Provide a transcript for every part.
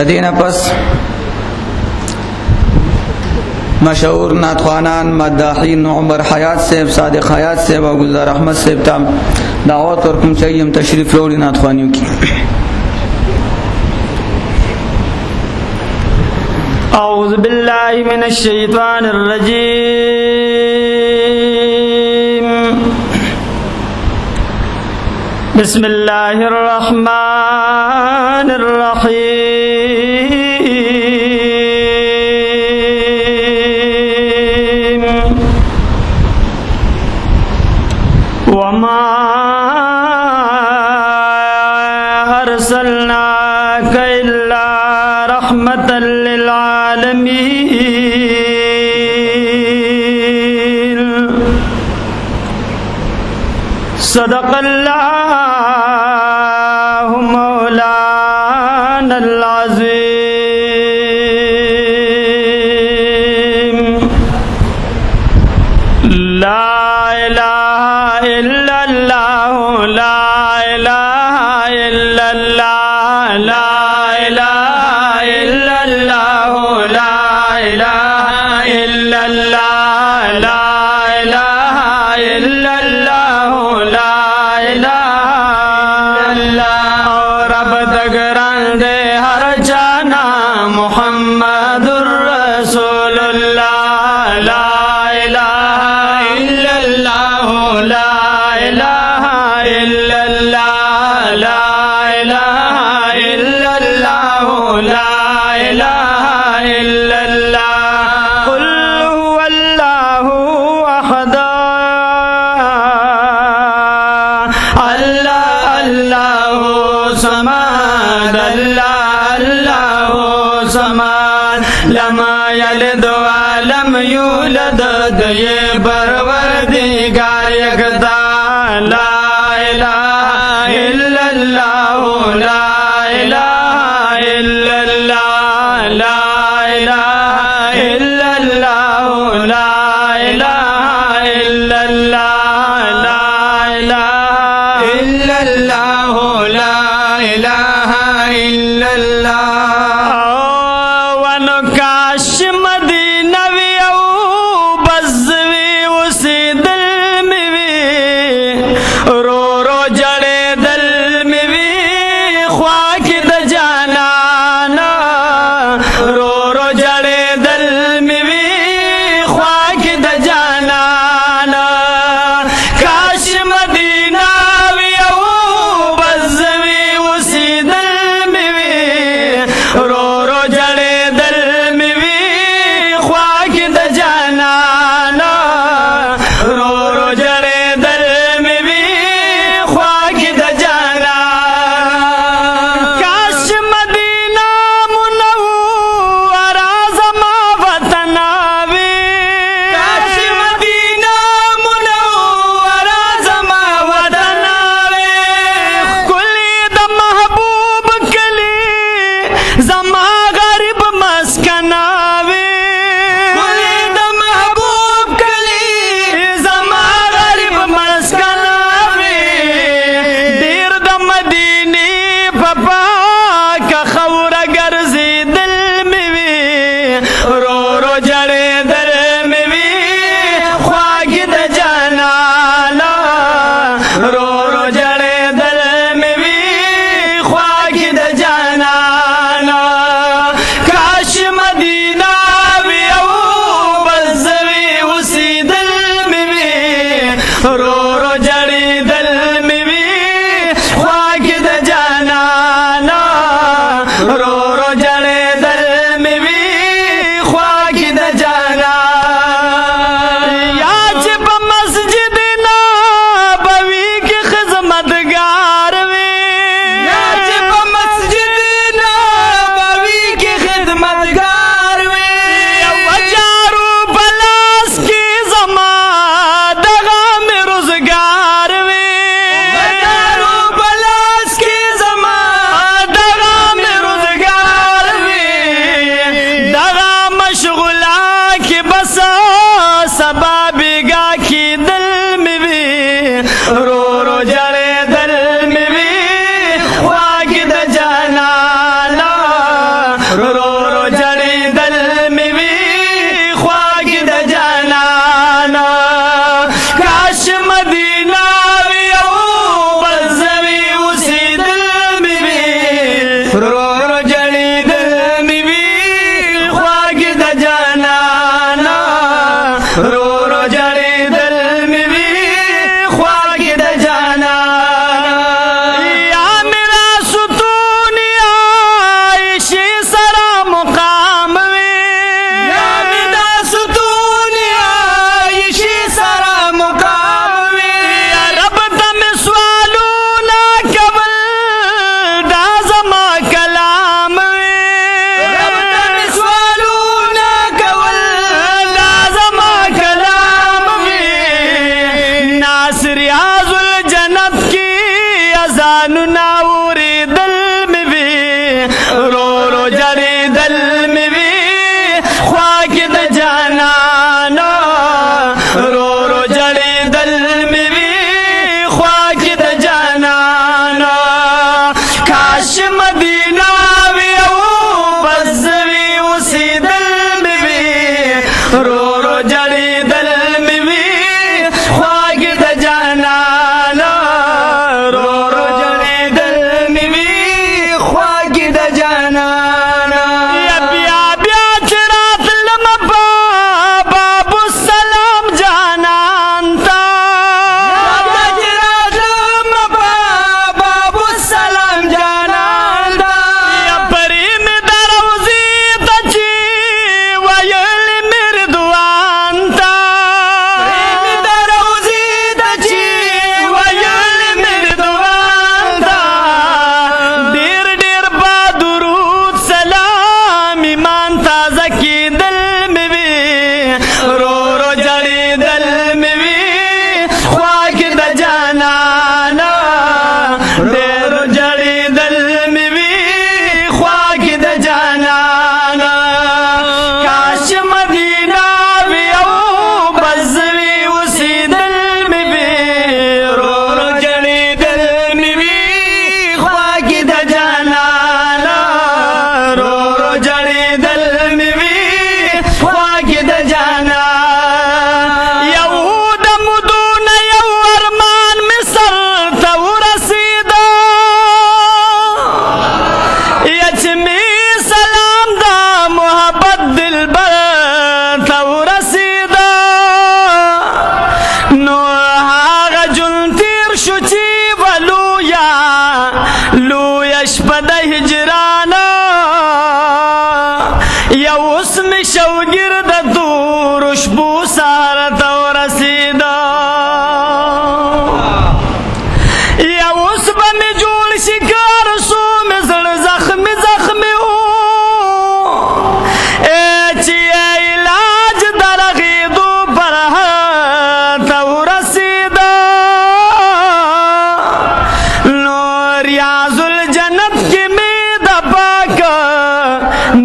दीन पस मशहूर नातखानान मद्दाहीन उमर हयात सेब, सादिक हयात सेब और गुलजार अहमद सेब ताम दावत और कुम चाहिए हम तशरीफ़ लोड़ी नातखानियों की। औज़ु बिल्लाहि मिनश शैतानिर रजीम। बिस्मिल्लाहिर रहमानिर रहीम। वमा अर्सलनाका इल्ला रहमतल लिल आलमीन। सदक़ल्लाहु मौलानल अज़ीम। ला इलाहा इल्लल्लाह, ला इलाहा इल्लल्लाह, ला इलाहा इल्लल्लाह, ला इलाहा इल्लल्लाह, ला इलाहा इल्लल्लाह, ला इलाहा इल्लल्लाह। और अब तक रंदे हर जाना मुहम्मदुर रसूलुल्लाह। ला इलाहा इल्लल्लाह, ला इलाहा इल्लल्लाह, ला इलाहा इल्लल्लाह, ला इलाहा इल्लल्लाह। कुल हुवल्लाहु अहद, अल्लाह अल्लाहु समद, अल्लाह अल्लाहु समद। लमा यलिद वलम यूलद, ये परवरदिगार यकता। ला इलाहा इल्लल्लाह, ला इलाहा इल्लल्लाह, ला इलाहा इल्लल्लाह, ला इलाहा इल्लल्लाह, ला इलाहा इल्लल्लाह, ला इलाहा इल्लल्लाह। वनकाश मदीनवी औ बज़वी उसी दिल में भी, रो रो जड़े दिल में भी ख्वाक द जाना ना। रो रो जड़े दिल में भी ख्वाक द जाना ना। काश मदीना भी औ बज़वी उसी दिल में भी, रो रो जड़े दिल में भी ख्वाक द जाना ना। रो रो जड़े दिल में भी ख्वाक द जाना। काश मदीना मुनव्वरा ज़मा वतन आवे। काश मदीना मुनव्वरा ज़मा वतन आवे। कुली द महबूब कली ज़मा गरीब मस्कन आवे। कुली द महबूब कली ज़मा गरीब मस्कन आवे। दीर द मदीनी पपा का खौर गर्जी दिल में भी, रो रो जड़े दिल में भी ख्वाक द जाना ना। रो रो जड़े दिल में भी ख्वाक द जाना ना। یا اوس می شوګر د تور شپو سار ته ورسیدا یا اوس به می جوړ شکار سو می زړه زخمی زخمی او چې علاج درغیدو پر ته ورسیدا نو ریاض الجنت کې می د پاک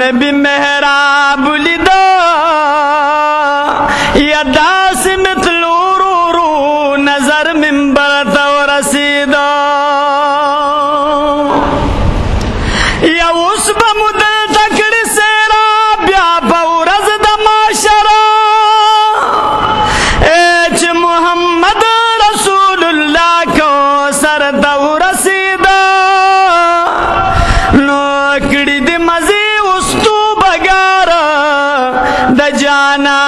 نبی محراب لیدا یا داس مثلو رو رو نظر منبر ته ورسیدا یا اوس به مو دلته کړي سیرا بیا په ورځ د معاشره چې محمد رسول الله کوثر ته ورسیدا نو کړي د مزي اوس تو بګار د جانا